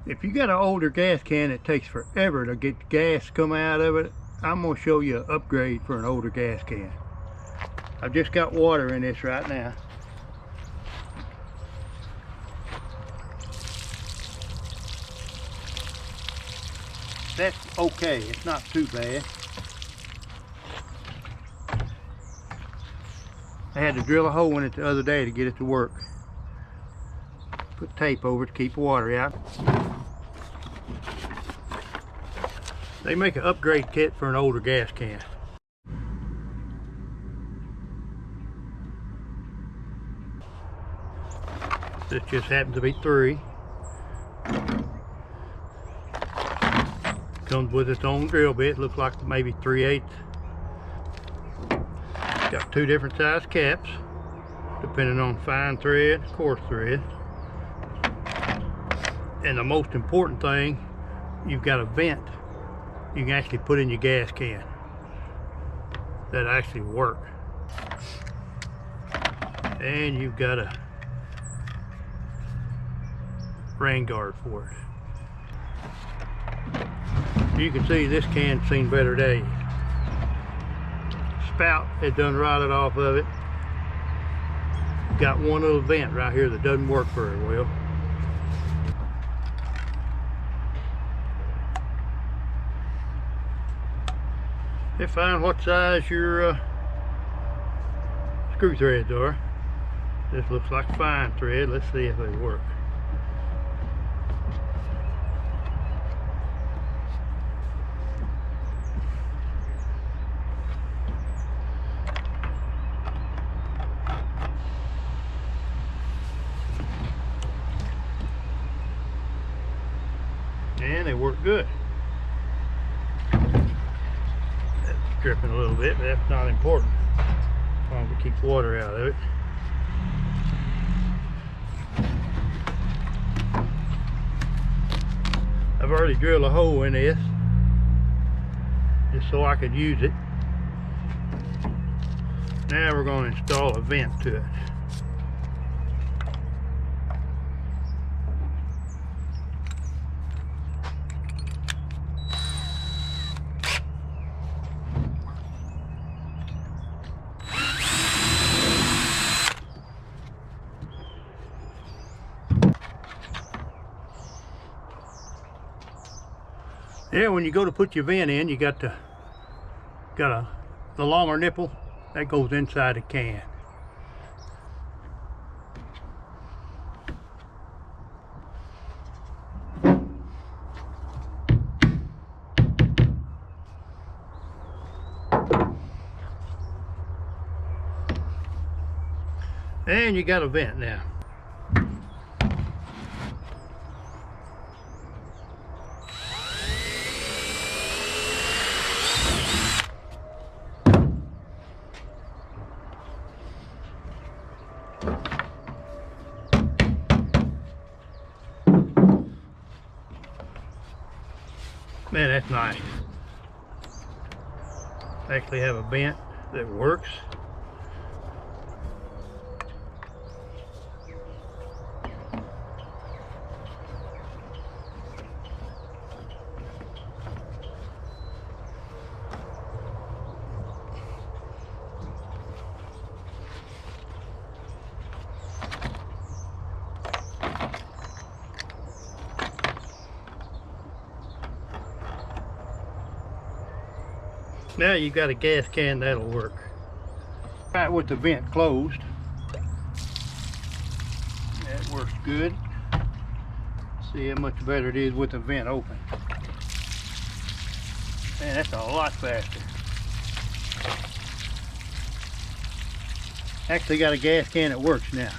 If you got an older gas can that takes forever to get gas come out of it, I'm going to show you an upgrade for an older gas can. I've just got water in this right now. That's okay, it's not too bad. I had to drill a hole in it the other day to get it to work. Put tape over it to keep the water out. They make an upgrade kit for an older gas can. This just happens to be 3. Comes with its own drill bit, looks like maybe 3/8. Got 2 different size caps, depending on fine thread, coarse thread. And the most important thing, you've got a vent you can actually put in your gas can that actually work. And you've got a rain guard for it. You can see this can's seen better days. Spout had done rotted off of it. Got one little vent right here that doesn't work very well. They find what size your screw threads are. This looks like fine thread. Let's see if they work. And they work good. That's dripping a little bit, but that's not important. As long as it keeps water out of it. I've already drilled a hole in this just so I could use it. Now we're going to install a vent to it. Yeah, when you go to put your vent in, you got the longer nipple that goes inside the can. And you got a vent now. Man, that's nice. Actually have a vent that works. Now you've got a gas can that'll work. Right, with the vent closed, that works good. See how much better it is with the vent open. Man, that's a lot faster. Actually got a gas can that works now.